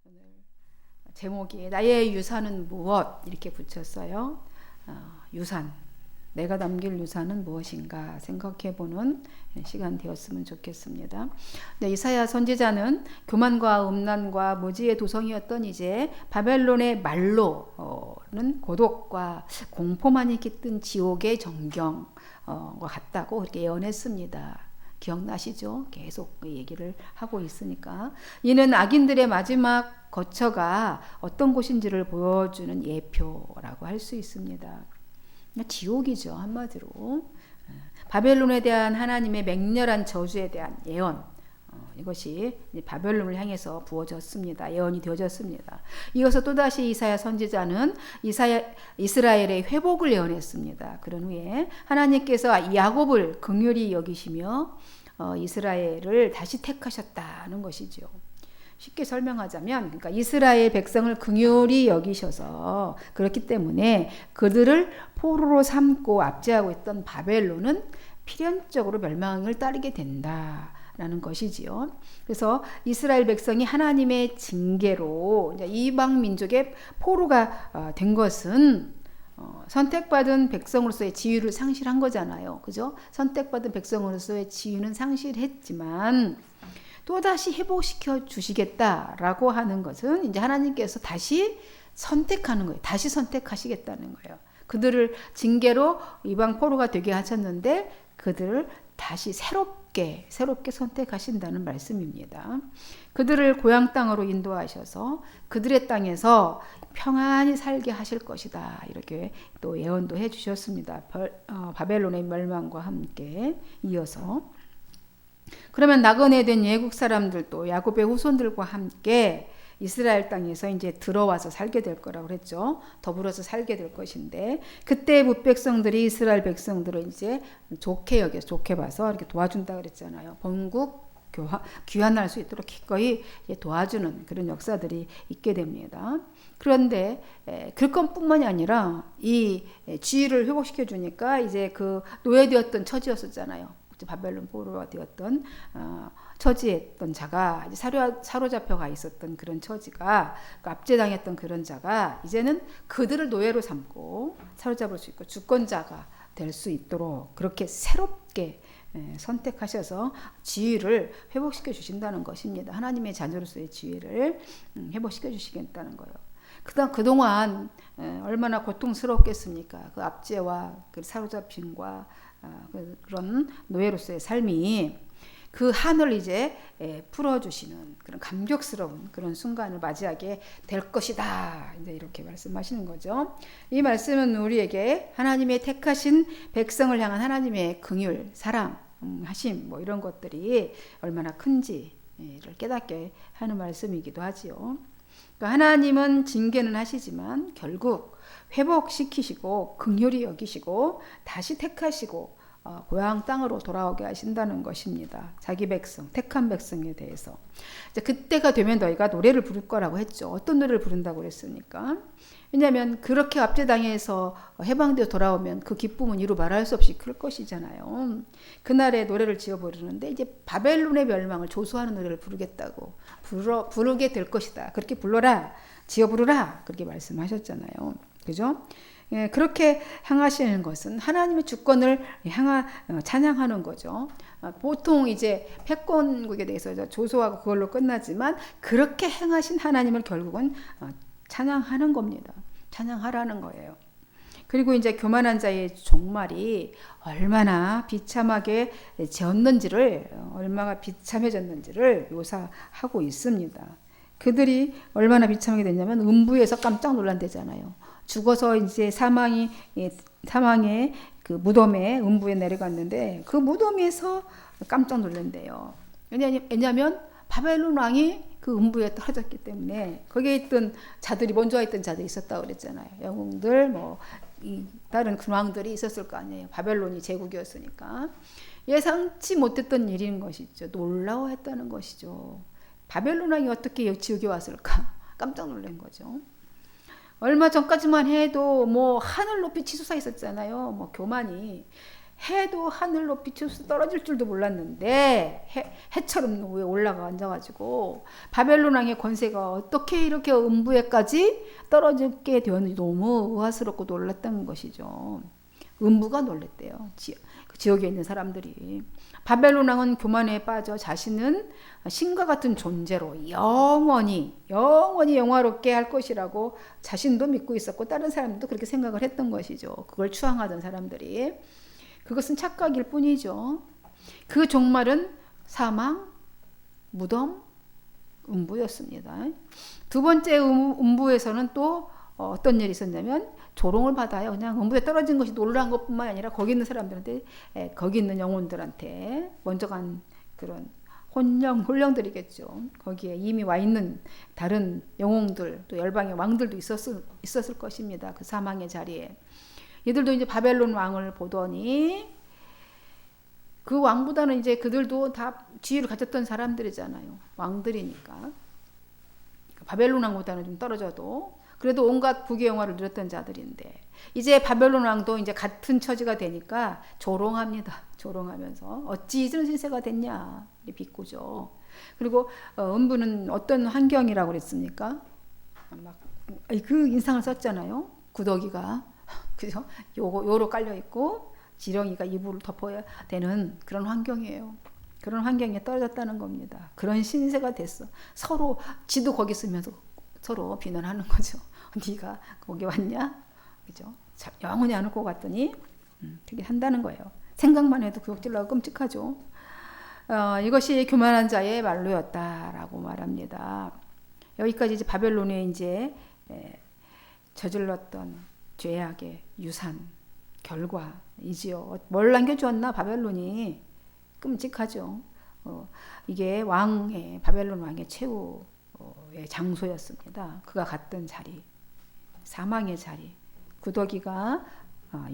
오늘 제목이 나의 유산은 무엇 이렇게 붙였어요. 유산, 내가 남길 유산은 무엇인가 생각해보는 시간 되었으면 좋겠습니다. 네, 이사야 선지자는 교만과 음란과 무지의 도성이었던 이제 바벨론의 말로는 고독과 공포만이 깃든 지옥의 정경과 같다고 그렇게 예언했습니다. 기억나시죠? 계속 그 얘기를 하고 있으니까. 이는 악인들의 마지막 거처가 어떤 곳인지를 보여주는 예표라고 할 수 있습니다. 지옥이죠, 한마디로. 바벨론에 대한 하나님의 맹렬한 저주에 대한 예언, 이것이 바벨론을 향해서 부어졌습니다. 예언이 되어졌습니다. 이어서 또다시 이사야 선지자는 이스라엘의 회복을 예언했습니다. 그런 후에 하나님께서 야곱을 긍휼히 여기시며 이스라엘을 다시 택하셨다는 것이죠. 쉽게 설명하자면, 그러니까 이스라엘 백성을 긍휼히 여기셔서 그렇기 때문에 그들을 포로로 삼고 압제하고 있던 바벨론은 필연적으로 멸망을 따르게 된다라는 것이지요. 그래서 이스라엘 백성이 하나님의 징계로 이제 이방 민족의 포로가 된 것은 선택받은 백성으로서의 지위를 상실한 거잖아요. 그죠? 선택받은 백성으로서의 지위는 상실했지만 또다시 회복시켜 주시겠다라고 하는 것은 이제 하나님께서 다시 선택하는 거예요. 다시 선택하시겠다는 거예요. 그들을 징계로 이방 포로가 되게 하셨는데 그들을 다시 새롭게 선택하신다는 말씀입니다. 그들을 고향 땅으로 인도하셔서 그들의 땅에서 평안히 살게 하실 것이다. 이렇게 또 예언도 해 주셨습니다. 바벨론의 멸망과 함께 이어서. 그러면 나그네된 예국 사람들도 야곱의 후손들과 함께 이스라엘 땅에서 이제 들어와서 살게 될 거라고 그랬죠. 더불어서 살게 될 것인데 그때 뭇백성들이 이스라엘 백성들을 이제 좋게 봐서 이렇게 도와준다 그랬잖아요. 본국 귀환할 수 있도록 기꺼이 도와주는 그런 역사들이 있게 됩니다. 그런데 그 것뿐만이 아니라 이 지위를 회복시켜 주니까 이제 그 노예되었던 처지였었잖아요. 바벨론 포로가 되었던 처지했던 자가 사로잡혀가 있었던 그런 처지가 압제당했던 그런 자가 이제는 그들을 노예로 삼고 사로잡을 수 있고 주권자가 될 수 있도록 그렇게 새롭게 선택하셔서 지위를 회복시켜 주신다는 것입니다. 하나님의 자녀로서의 지위를 회복시켜 주시겠다는 거예요. 그동안 얼마나 고통스럽겠습니까? 그 압제와 그 사로잡힘과 그런 노예로서의 삶이 그 한을 이제 풀어주시는 그런 감격스러운 그런 순간을 맞이하게 될 것이다. 이제 이렇게 말씀하시는 거죠. 이 말씀은 우리에게 하나님의 택하신 백성을 향한 하나님의 긍휼, 사랑, 하심 뭐 이런 것들이 얼마나 큰지를 깨닫게 하는 말씀이기도 하지요. 그러니까 하나님은 징계는 하시지만 결국 회복시키시고 긍휼히 여기시고 다시 택하시고 고향 땅으로 돌아오게 하신다는 것입니다. 자기 백성, 택한 백성에 대해서. 이제 그때가 되면 너희가 노래를 부를 거라고 했죠. 어떤 노래를 부른다고 그랬습니까? 왜냐하면 그렇게 압제당해서 해방되어 돌아오면 그 기쁨은 이루 말할 수 없이 클 것이잖아요. 그날에 노래를 지어 부르는데 이제 바벨론의 멸망을 조소하는 노래를 부르겠다고 부르게 될 것이다. 그렇게 불러라, 지어 부르라 그렇게 말씀하셨잖아요. 그죠? 예, 그렇게 향하시는 것은 하나님의 주권을 찬양하는 거죠. 보통 이제 패권국에 대해서 조소하고 그걸로 끝나지만 그렇게 행하신 하나님을 결국은 찬양하는 겁니다. 찬양하라는 거예요. 그리고 이제 교만한 자의 종말이 얼마나 비참하게 졌는지를 얼마나 비참해졌는지를 묘사하고 있습니다. 그들이 얼마나 비참하게 됐냐면 음부에서 깜짝 놀란대잖아요. 죽어서 이제 사망의 그 무덤에 음부에 내려갔는데 그 무덤에서 깜짝 놀란대요. 왜냐하면 바벨론 왕이 그 음부에 떨어졌기 때문에 거기에 있던 자들이 먼저 있던 자들이 있었다고 그랬잖아요. 영웅들 뭐 다른 근왕들이 있었을 거 아니에요. 바벨론이 제국이었으니까 예상치 못했던 일인 것이죠. 놀라워했다는 것이죠. 바벨론 왕이 어떻게 지옥에 왔을까? 깜짝 놀란 거죠. 얼마 전까지만 해도 뭐 하늘 높이 치솟아 있었잖아요. 뭐 교만이 해도 하늘 높이 떨어질 줄도 몰랐는데 해처럼 위에 올라가 앉아가지고 바벨론 왕의 권세가 어떻게 이렇게 음부에까지 떨어지게 되었는지 너무 의아스럽고 놀랐다는 것이죠. 음부가 놀랬대요. 그 지역에 있는 사람들이. 바벨론 왕은 교만에 빠져 자신은 신과 같은 존재로 영원히 영화롭게 할 것이라고 자신도 믿고 있었고 다른 사람들도 그렇게 생각을 했던 것이죠. 그걸 추앙하던 사람들이. 그것은 착각일 뿐이죠. 그 종말은 사망, 무덤, 음부였습니다. 두 번째 음부에서는 또 어떤 일이 있었냐면 조롱을 받아요. 그냥 음부에 떨어진 것이 놀라운 것뿐만 아니라 거기 있는 사람들한테, 거기 있는 영혼들한테 먼저 간 그런 혼령들이겠죠. 거기에 이미 와 있는 다른 영웅들, 또 열방의 왕들도 있었을 것입니다. 그 사망의 자리에. 얘들도 이제 바벨론 왕을 보더니 그 왕보다는 이제 그들도 다 지위를 가졌던 사람들이잖아요. 왕들이니까. 바벨론 왕보다는 좀 떨어져도 그래도 온갖 부귀 영화를 누렸던 자들인데 이제 바벨론 왕도 이제 같은 처지가 되니까 조롱합니다. 조롱하면서 어찌 이런 신세가 됐냐 비꼬죠. 그리고 음부는 어떤 환경이라고 그랬습니까? 막 그 인상을 썼잖아요. 구더기가 그죠? 요로 깔려 있고 지렁이가 이불을 덮어야 되는 그런 환경이에요. 그런 환경에 떨어졌다는 겁니다. 그런 신세가 됐어. 서로 지도 거기 있으면서 서로 비난하는 거죠. 네가 거기 왔냐? 그죠? 영원히 안 올 것 같더니 그렇게 한다는 거예요. 생각만 해도 구역질나고 끔찍하죠. 이것이 교만한 자의 말로였다라고 말합니다. 여기까지 이제 바벨론에 이제 저질렀던 죄악의 유산 결과이지요. 뭘 남겨주었나 바벨론이 끔찍하죠. 이게 바벨론 왕의 최후의 장소였습니다. 그가 갔던 자리, 사망의 자리, 구더기가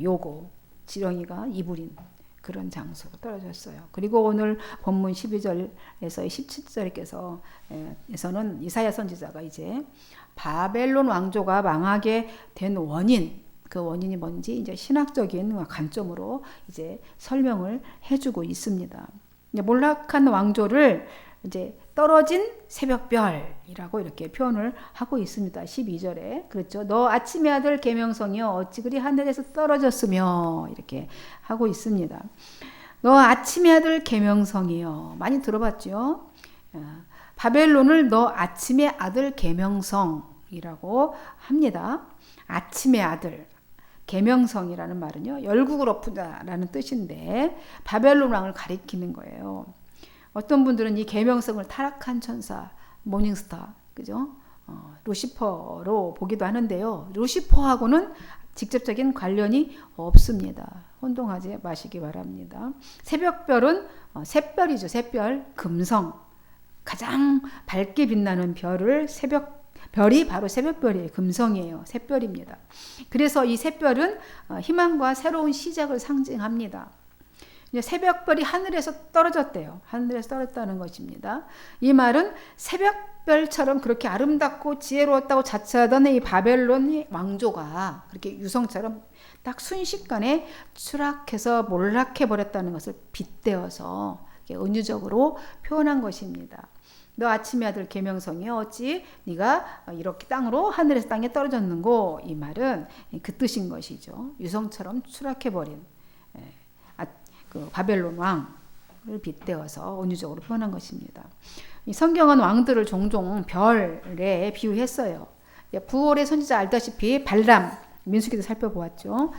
요고, 지렁이가 이불인 그런 장소로 떨어졌어요. 그리고 오늘 본문 12절에서 17절에서는 이사야 선지자가 이제 바벨론 왕조가 망하게 된 원인, 그 원인이 뭔지 이제 신학적인 관점으로 이제 설명을 해주고 있습니다. 몰락한 왕조를 이제 떨어진 새벽별이라고 이렇게 표현을 하고 있습니다. 12절에 그렇죠. 너 아침의 아들 계명성이여 어찌 그리 하늘에서 떨어졌으며 이렇게 하고 있습니다. 너 아침의 아들 계명성이여 많이 들어봤죠. 바벨론을 너 아침의 아들 계명성이라고 합니다. 아침의 아들 계명성이라는 말은요 열국을 엎으다라는 뜻인데 바벨론 왕을 가리키는 거예요. 어떤 분들은 이 계명성을 타락한 천사 모닝스타 그죠? 루시퍼로 보기도 하는데요. 루시퍼하고는 직접적인 관련이 없습니다. 혼동하지 마시기 바랍니다. 새벽별은 샛별이죠. 샛별 금성 가장 밝게 빛나는 별이 바로 새벽별이에요. 금성이에요. 샛별입니다. 그래서 이 샛별은 희망과 새로운 시작을 상징합니다. 새벽별이 하늘에서 떨어졌대요. 하늘에서 떨어졌다는 것입니다. 이 말은 새벽별처럼 그렇게 아름답고 지혜로웠다고 자처하던 이 바벨론 왕조가 그렇게 유성처럼 딱 순식간에 추락해서 몰락해 버렸다는 것을 빗대어서 은유적으로 표현한 것입니다. 너 아침의 아들 계명성이여 어찌 네가 이렇게 하늘에서 땅에 떨어졌는고 이 말은 그 뜻인 것이죠. 유성처럼 추락해버린 그 바벨론 왕을 빗대어서 은유적으로 표현한 것입니다. 이 성경은 왕들을 종종 별에 비유했어요. 부월의 선지자 알다시피 발람 민수기도 살펴보았죠.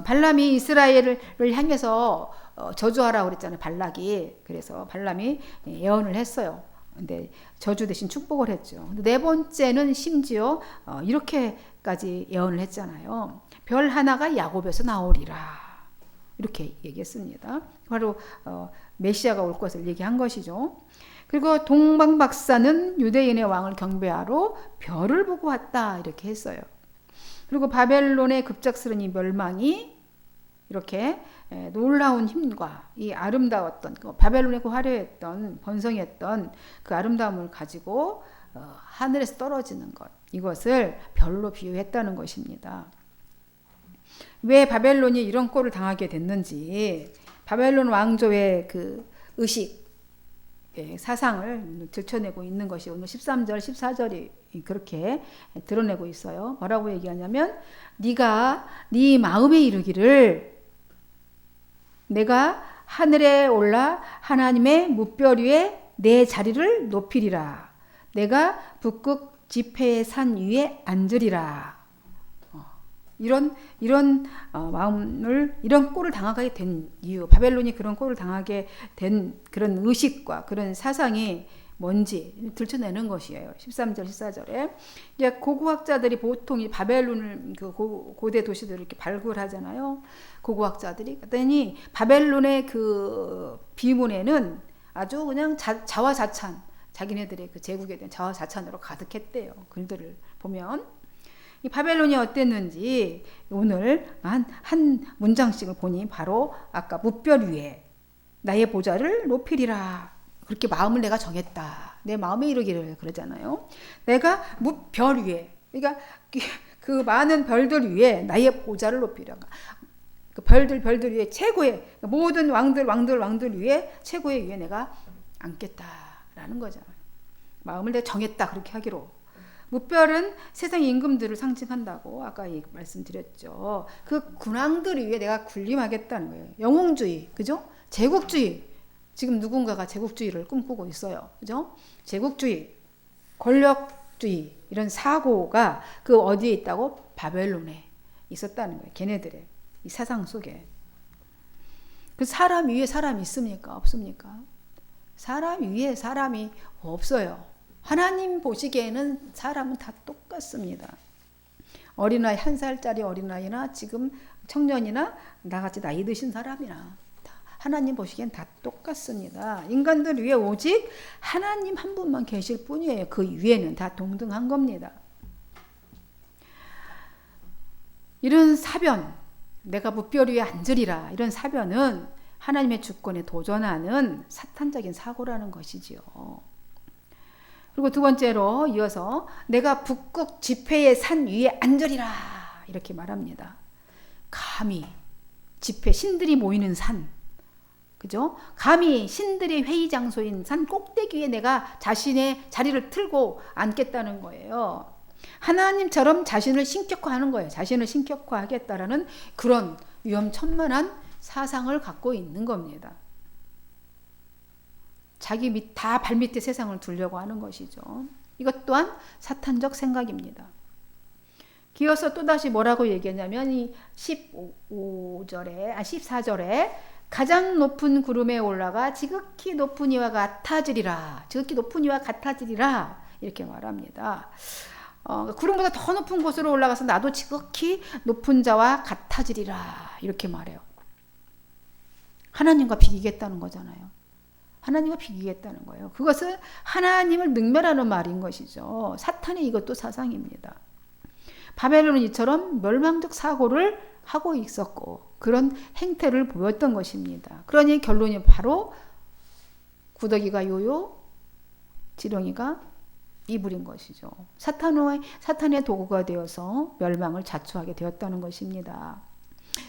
발람이 이스라엘을 향해서 저주하라고 그랬잖아요. 발락이. 그래서 발람이 예언을 했어요. 근데 저주 대신 축복을 했죠. 네 번째는 심지어 이렇게까지 예언을 했잖아요. 별 하나가 야곱에서 나오리라. 이렇게 얘기했습니다. 바로 메시아가 올 것을 얘기한 것이죠. 그리고 동방박사는 유대인의 왕을 경배하러 별을 보고 왔다 이렇게 했어요. 그리고 바벨론의 급작스러운 이 멸망이 이렇게 놀라운 힘과 이 아름다웠던 바벨론의 그 화려했던 번성했던 그 아름다움을 가지고 하늘에서 떨어지는 것 이것을 별로 비유했다는 것입니다. 왜 바벨론이 이런 꼴을 당하게 됐는지, 바벨론 왕조의 그 의식, 사상을 들춰내고 있는 것이 오늘 13절, 14절이 그렇게 드러내고 있어요. 뭐라고 얘기하냐면, 네가 네 마음에 이르기를 내가 하늘에 올라 하나님의 무별 위에 내 자리를 높이리라. 내가 북극 지폐의 산 위에 앉으리라. 이런 마음을, 이런 꼴을 당하게 된 이유, 바벨론이 그런 꼴을 당하게 된 그런 의식과 그런 사상이 뭔지 들춰내는 것이에요. 13절, 14절에. 이제 고고학자들이 보통 이 바벨론을, 그 고대 도시들을 이렇게 발굴하잖아요. 고고학자들이. 그랬더니 바벨론의 그 비문에는 아주 그냥 자화자찬, 자기네들의 그 제국에 대한 자화자찬으로 가득했대요. 글들을 보면. 이 바벨론이 어땠는지 오늘 한 문장씩을 보니 바로 아까 무별 위에 나의 보좌를 높이리라. 그렇게 마음을 내가 정했다. 내 마음에 이르기를 그러잖아요. 내가 무별 위에, 그러니까 그 많은 별들 위에 나의 보좌를 높이리라. 그 별들 위에 최고의, 모든 왕들 위에 최고의 위에 내가 앉겠다라는 거잖아요. 마음을 내가 정했다, 그렇게 하기로. 무별은 세상 임금들을 상징한다고 아까 말씀드렸죠. 그 군왕들 위에 내가 군림하겠다는 거예요. 영웅주의, 그죠? 제국주의. 지금 누군가가 제국주의를 꿈꾸고 있어요. 그죠? 제국주의, 권력주의, 이런 사고가 그 어디에 있다고? 바벨론에 있었다는 거예요. 걔네들의 이 사상 속에. 그 사람 위에 사람이 있습니까? 없습니까? 사람 위에 사람이 없어요. 하나님 보시기에는 사람은 다 똑같습니다. 어린아이, 1살짜리 어린아이나 지금 청년이나 나같이 나이 드신 사람이나 하나님 보시기엔 다 똑같습니다. 인간들 위에 오직 하나님 한 분만 계실 뿐이에요. 그 위에는 다 동등한 겁니다. 이런 사변, 내가 무별 위에 앉으리라, 이런 사변은 하나님의 주권에 도전하는 사탄적인 사고라는 것이지요. 그리고 두 번째로 이어서 내가 북극 지폐의 산 위에 앉으리라, 이렇게 말합니다. 감히 지폐, 신들이 모이는 산, 그죠? 감히 신들의 회의 장소인 산 꼭대기 위에 내가 자신의 자리를 틀고 앉겠다는 거예요. 하나님처럼 자신을 신격화하는 거예요. 자신을 신격화하겠다라는 그런 위험천만한 사상을 갖고 있는 겁니다. 자기 다 발밑에 세상을 두려고 하는 것이죠. 이것 또한 사탄적 생각입니다. 기어서 또다시 뭐라고 얘기했냐면 이 14절에 가장 높은 구름에 올라가 지극히 높은 이와 같아지리라. 지극히 높은 이와 같아지리라. 이렇게 말합니다. 구름보다 더 높은 곳으로 올라가서 나도 지극히 높은 자와 같아지리라. 이렇게 말해요. 하나님과 비기겠다는 거잖아요. 하나님과 비기겠다는 거예요. 그것은 하나님을 능멸하는 말인 것이죠. 사탄의 이것도 사상입니다. 바벨론은 이처럼 멸망적 사고를 하고 있었고 그런 행태를 보였던 것입니다. 그러니 결론이 바로 구더기가 요요, 지렁이가 이불인 것이죠. 사탄의 도구가 되어서 멸망을 자초하게 되었다는 것입니다.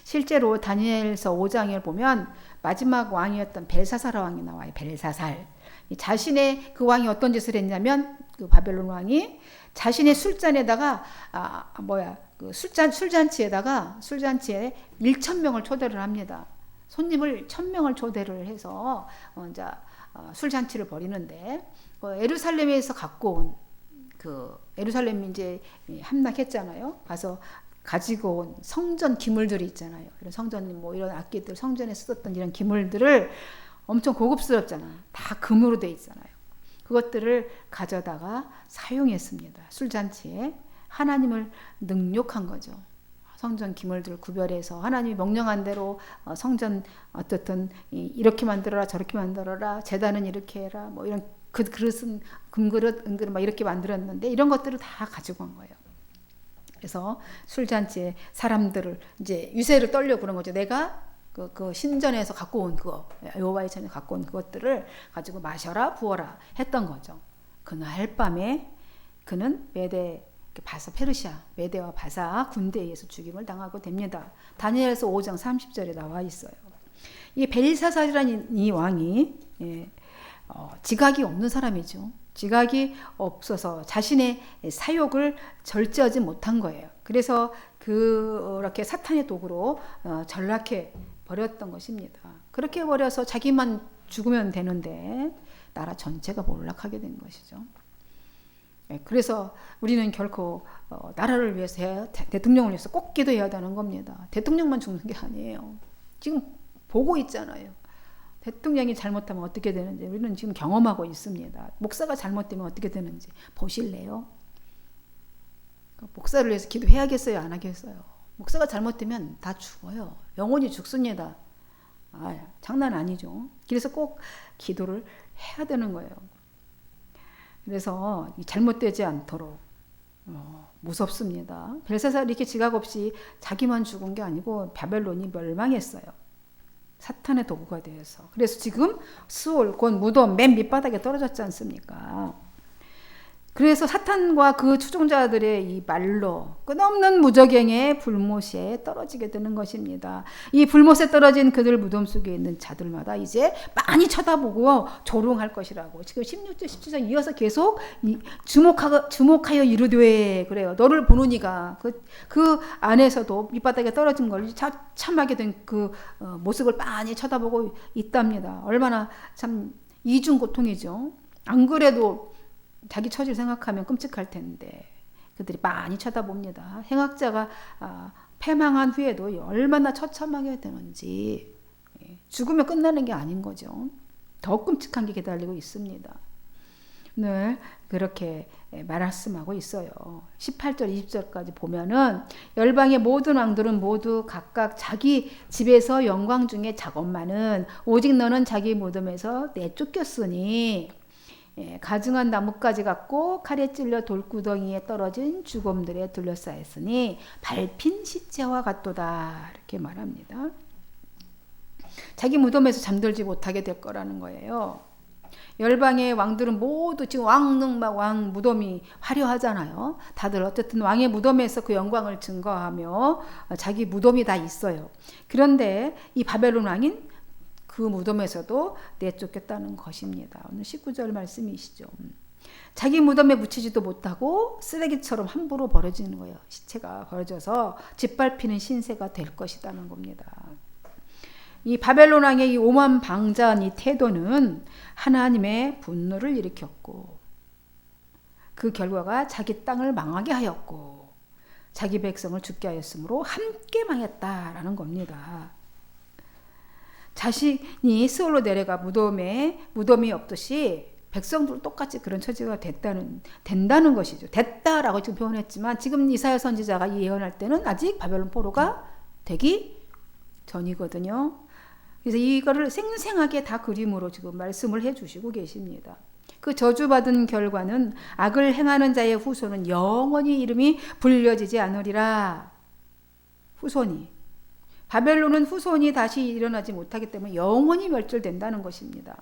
실제로 다니엘서 5장에 보면 마지막 왕이었던 벨사살 왕이 나와요. 벨사살. 자신의 그 왕이 어떤 짓을 했냐면 그 바벨론 왕이 자신의 술잔에다가 그 술잔치에 1,000명을 초대를 합니다. 손님을 1,000명을 초대를 해서 술잔치를 벌이는데 예루살렘에서 갖고 온 그 예루살렘이 이제 함락했잖아요. 가서 가지고 온 성전 기물들이 있잖아요. 이런 성전 이런 악기들, 성전에 쓰던 이런 기물들을 엄청 고급스럽잖아. 다 금으로 돼 있잖아요. 그것들을 가져다가 사용했습니다. 술잔치에 하나님을 능욕한 거죠. 성전 기물들을 구별해서 하나님이 명령한 대로 성전 어떻든 이렇게 만들어라, 저렇게 만들어라, 제단은 이렇게 해라, 이런 그 그릇은 금그릇, 은그릇 막 이렇게 만들었는데 이런 것들을 다 가지고 온 거예요. 그래서 술잔치에 사람들을 이제 유세를 떨려고 그런 거죠. 내가 그 신전에서 갖고 온 그거, 여호와의 전에 갖고 온 그것들을 가지고 마셔라, 부어라 했던 거죠. 그날 밤에 그는 바사, 페르시아, 메대와 바사 군대에 의해서 죽임을 당하고 됩니다. 다니엘서 5장 30절에 나와 있어요. 이 벨사살이라는 이 왕이 지각이 없는 사람이죠. 지각이 없어서 자신의 사욕을 절제하지 못한 거예요. 그래서 그렇게 사탄의 도구로 전락해 버렸던 것입니다. 그렇게 버려서 자기만 죽으면 되는데 나라 전체가 몰락하게 된 것이죠. 그래서 우리는 결코 나라를 위해서 대통령을 위해서 꼭 기도해야 되는 겁니다. 대통령만 죽는 게 아니에요. 지금 보고 있잖아요. 대통령이 잘못하면 어떻게 되는지 우리는 지금 경험하고 있습니다. 목사가 잘못되면 어떻게 되는지 보실래요? 목사를 위해서 기도해야겠어요? 안 하겠어요? 목사가 잘못되면 다 죽어요. 영혼이 죽습니다. 장난 아니죠. 그래서 꼭 기도를 해야 되는 거예요. 그래서 잘못되지 않도록 무섭습니다. 벨사살이 이렇게 지각 없이 자기만 죽은 게 아니고 바벨론이 멸망했어요. 사탄의 도구가 되어서. 그래서 지금 스올, 곧 무덤 맨 밑바닥에 떨어졌지 않습니까? 그래서 사탄과 그 추종자들의 이 말로 끝없는 무적행의 불못에 떨어지게 되는 것입니다. 이 불못에 떨어진 그들 무덤 속에 있는 자들마다 이제 많이 쳐다보고 조롱할 것이라고. 지금 16절, 17절 이어서 계속 주목하여 이르되 그래요. 너를 보는 이가 그 안에서도 밑바닥에 떨어진 걸 참하게 된 그 모습을 많이 쳐다보고 있답니다. 얼마나 참 이중 고통이죠. 안 그래도 자기 처지를 생각하면 끔찍할 텐데 그들이 많이 쳐다봅니다. 행악자가 패망한 후에도 얼마나 처참하게 되는지. 죽으면 끝나는 게 아닌 거죠. 더 끔찍한 게 기다리고 있습니다. 늘 그렇게 말씀하고 있어요. 18절 20절까지 보면은 열방의 모든 왕들은 모두 각각 자기 집에서 영광 중에 작업만은 오직 너는 자기 무덤에서 내쫓겼으니 가증한 나뭇가지 같고 칼에 찔려 돌구덩이에 떨어진 죽음들에 둘러싸였으니 밟힌 시체와 같도다. 이렇게 말합니다. 자기 무덤에서 잠들지 못하게 될 거라는 거예요. 열방의 왕들은 모두 지금 왕 무덤이 화려하잖아요. 다들 어쨌든 왕의 무덤에서 그 영광을 증거하며 자기 무덤이 다 있어요. 그런데 이 바벨론 왕인 그 무덤에서도 내쫓겼다는 것입니다. 오늘 19절 말씀이시죠. 자기 무덤에 묻히지도 못하고 쓰레기처럼 함부로 버려지는 거예요. 시체가 버려져서 짓밟히는 신세가 될 것이라는 겁니다. 이 바벨론 왕의 이 오만 방자한 이 태도는 하나님의 분노를 일으켰고 그 결과가 자기 땅을 망하게 하였고 자기 백성을 죽게 하였으므로 함께 망했다라는 겁니다. 자신이 스올로 내려가 무덤이 없듯이 백성들도 똑같이 그런 처지가 된다는 것이죠. 됐다라고 지금 표현했지만 지금 이사야 선지자가 이 예언할 때는 아직 바벨론 포로가 되기 전이거든요. 그래서 이거를 생생하게 다 그림으로 지금 말씀을 해주시고 계십니다. 그 저주받은 결과는 악을 행하는 자의 후손은 영원히 이름이 불려지지 않으리라. 후손이. 바벨론은 후손이 다시 일어나지 못하기 때문에 영원히 멸절된다는 것입니다.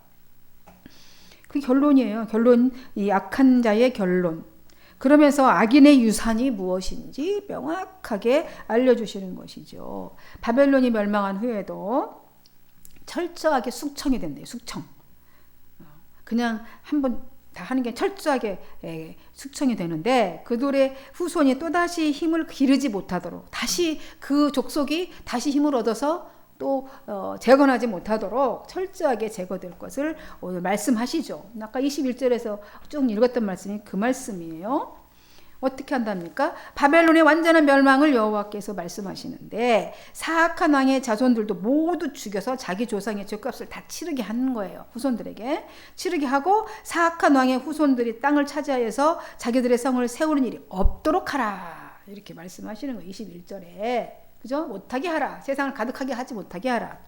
그 결론이에요. 결론, 이 악한 자의 결론. 그러면서 악인의 유산이 무엇인지 명확하게 알려주시는 것이죠. 바벨론이 멸망한 후에도 철저하게 숙청이 된대요. 숙청. 그냥 한번 다 하는 게 철저하게 숙청이 되는데 그들의 후손이 또다시 힘을 기르지 못하도록 다시 그 족속이 다시 힘을 얻어서 또 재건하지 못하도록 철저하게 제거될 것을 오늘 말씀하시죠. 아까 21절에서 쭉 읽었던 말씀이 그 말씀이에요. 어떻게 한답니까? 바벨론의 완전한 멸망을 여호와께서 말씀하시는데 사악한 왕의 자손들도 모두 죽여서 자기 조상의 죄값을 다 치르게 하는 거예요. 후손들에게 치르게 하고 사악한 왕의 후손들이 땅을 차지하여서 자기들의 성을 세우는 일이 없도록 하라. 이렇게 말씀하시는 거예요. 21절에. 그죠? 못하게 하라. 세상을 가득하게 하지 못하게 하라.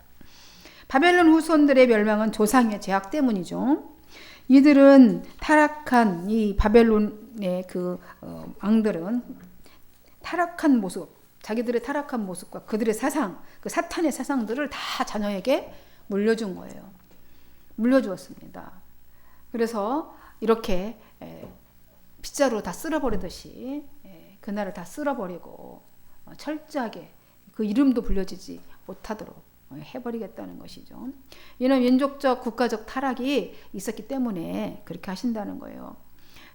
바벨론 후손들의 멸망은 조상의 죄악 때문이죠. 이들은 타락한 이 바벨론의 그 왕들은 타락한 모습, 자기들의 타락한 모습과 그들의 사상, 그 사탄의 사상들을 다 자녀에게 물려준 거예요. 물려주었습니다. 그래서 이렇게 빗자루 다 쓸어버리듯이 그날을 다 쓸어버리고 철저하게 그 이름도 불려지지 못하도록 해버리겠다는 것이죠. 이는 민족적 국가적 타락이 있었기 때문에 그렇게 하신다는 거예요.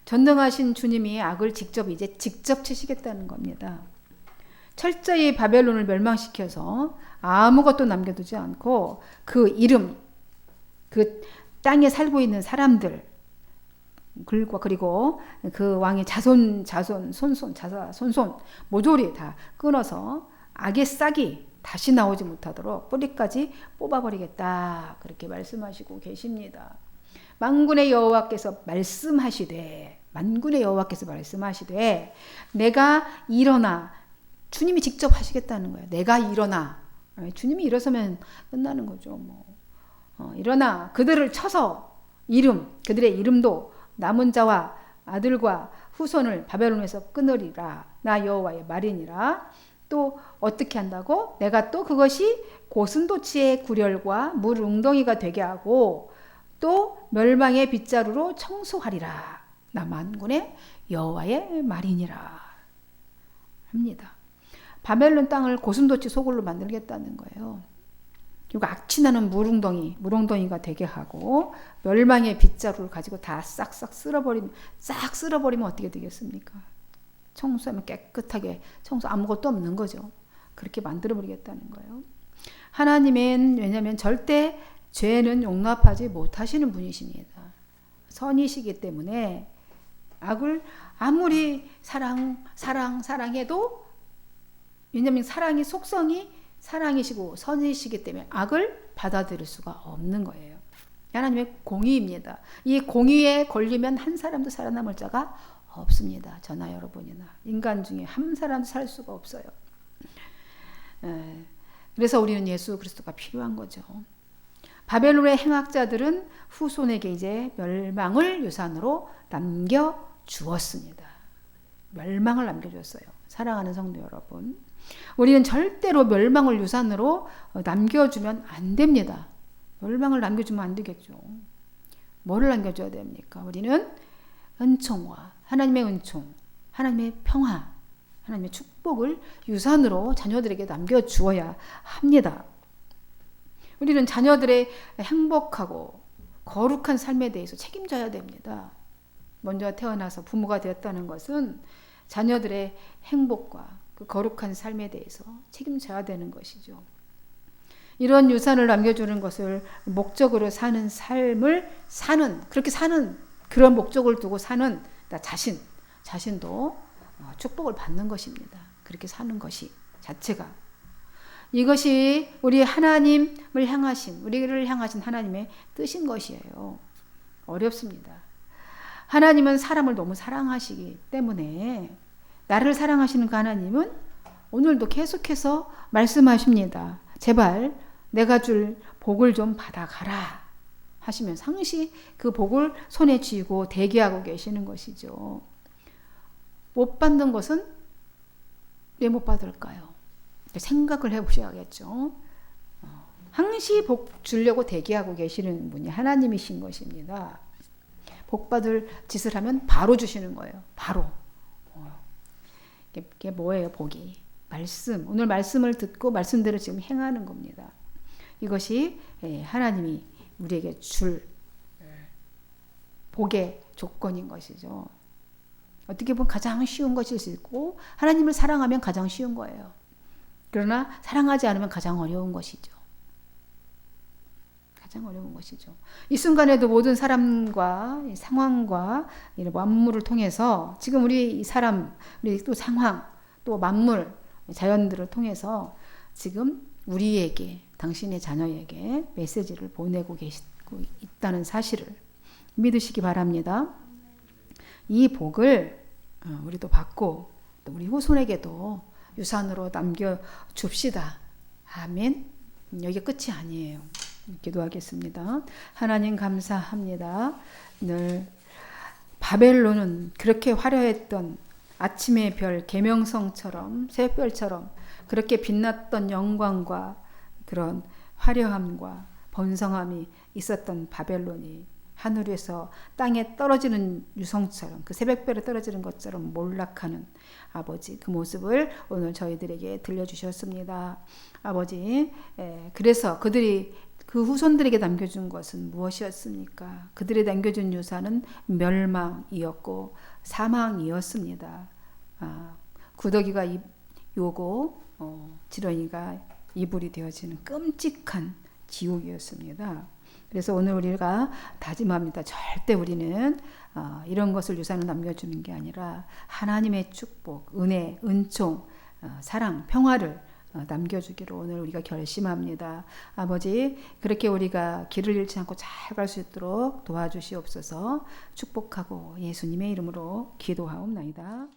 전능하신 주님이 악을 직접 치시겠다는 겁니다. 철저히 바벨론을 멸망시켜서 아무것도 남겨두지 않고 그 이름, 그 땅에 살고 있는 사람들, 그리고 그 왕의 손손 모조리 다 끊어서 악의 싹이 다시 나오지 못하도록 뿌리까지 뽑아버리겠다. 그렇게 말씀하시고 계십니다. 만군의 여호와께서 말씀하시되 내가 일어나, 주님이 직접 하시겠다는 거예요. 내가 일어나. 주님이 일어서면 끝나는 거죠. 일어나 그들을 쳐서 그들의 이름도 남은 자와 아들과 후손을 바벨론에서 끊으리라. 나 여호와의 말이니라. 또 어떻게 한다고? 내가 또 그것이 고슴도치의 구렬과 물 웅덩이가 되게 하고 또 멸망의 빗자루로 청소하리라. 나 만군의 여호와의 말이니라 합니다. 바벨론 땅을 고슴도치 소굴로 만들겠다는 거예요. 그리고 악취나는 물웅덩이가 되게 하고 멸망의 빗자루를 가지고 다 싹 쓸어버리면 어떻게 되겠습니까? 청소하면 깨끗하게 아무것도 없는 거죠. 그렇게 만들어버리겠다는 거예요. 하나님은 왜냐하면 절대 죄는 용납하지 못하시는 분이십니다. 선이시기 때문에 악을 아무리 사랑해도, 왜냐하면 사랑의 속성이 사랑이시고 선이시기 때문에 악을 받아들일 수가 없는 거예요. 하나님의 공의입니다. 이 공의에 걸리면 한 사람도 살아남을 자가 없습니다. 저나 여러분이나 인간 중에 한 사람도 살 수가 없어요. 그래서 우리는 예수 그리스도가 필요한 거죠. 바벨론의 행악자들은 후손에게 이제 멸망을 유산으로 남겨주었습니다. 멸망을 남겨줬어요. 사랑하는 성도 여러분, 우리는 절대로 멸망을 유산으로 남겨주면 안 됩니다. 멸망을 남겨주면 안 되겠죠. 뭐를 남겨줘야 됩니까? 우리는 은총과 하나님의 은총, 하나님의 평화, 하나님의 축복을 유산으로 자녀들에게 남겨주어야 합니다. 우리는 자녀들의 행복하고 거룩한 삶에 대해서 책임져야 됩니다. 먼저 태어나서 부모가 되었다는 것은 자녀들의 행복과 그 거룩한 삶에 대해서 책임져야 되는 것이죠. 이런 유산을 남겨주는 것을 목적으로 사는 삶을 그렇게 사는 그런 목적을 두고 사는 나 자신도 축복을 받는 것입니다. 그렇게 사는 것이 자체가, 이것이 우리를 향하신 하나님의 뜻인 것이에요. 어렵습니다. 하나님은 사람을 너무 사랑하시기 때문에, 나를 사랑하시는 그 하나님은 오늘도 계속해서 말씀하십니다. 제발 내가 줄 복을 좀 받아가라 하시면서 항시 그 복을 손에 쥐고 대기하고 계시는 것이죠. 못 받는 것은 왜 못 받을까요? 생각을 해보셔야겠죠. 항시 복 주려고 대기하고 계시는 분이 하나님이신 것입니다. 복 받을 짓을 하면 바로 주시는 거예요. 바로. 이게 뭐예요? 복이. 말씀. 오늘 말씀을 듣고 말씀대로 지금 행하는 겁니다. 이것이 하나님이 우리에게 줄 복의 조건인 것이죠. 어떻게 보면 가장 쉬운 것일 수 있고, 하나님을 사랑하면 가장 쉬운 거예요. 그러나 사랑하지 않으면 가장 어려운 것이죠. 가장 어려운 것이죠. 이 순간에도 모든 사람과 상황과 만물을 통해서 지금 우리 이 사람, 우리 또 상황, 또 만물, 자연들을 통해서 지금 우리에게, 당신의 자녀에게 메시지를 보내고 계시고 있다는 사실을 믿으시기 바랍니다. 이 복을 우리도 받고 또 우리 후손에게도 유산으로 남겨줍시다. 아멘. 여기 끝이 아니에요. 기도하겠습니다. 하나님 감사합니다. 늘 바벨론은 그렇게 화려했던 아침의 별 계명성처럼 새별처럼 그렇게 빛났던 영광과 그런 화려함과 번성함이 있었던 바벨론이 하늘에서 땅에 떨어지는 유성처럼 그 새벽별에 떨어지는 것처럼 몰락하는 아버지 그 모습을 오늘 저희들에게 들려주셨습니다. 아버지 그래서 그들이 그 후손들에게 남겨준 것은 무엇이었습니까? 그들이 남겨준 유산은 멸망이었고 사망이었습니다. 구더기가 요고 지렁이가 이불이 되어지는 끔찍한 지옥이었습니다. 그래서 오늘 우리가 다짐합니다. 절대 우리는 이런 것을 유산으로 남겨주는 게 아니라 하나님의 축복, 은혜, 은총, 사랑, 평화를 남겨주기로 오늘 우리가 결심합니다. 아버지 그렇게 우리가 길을 잃지 않고 잘 갈 수 있도록 도와주시옵소서. 축복하고 예수님의 이름으로 기도하옵나이다.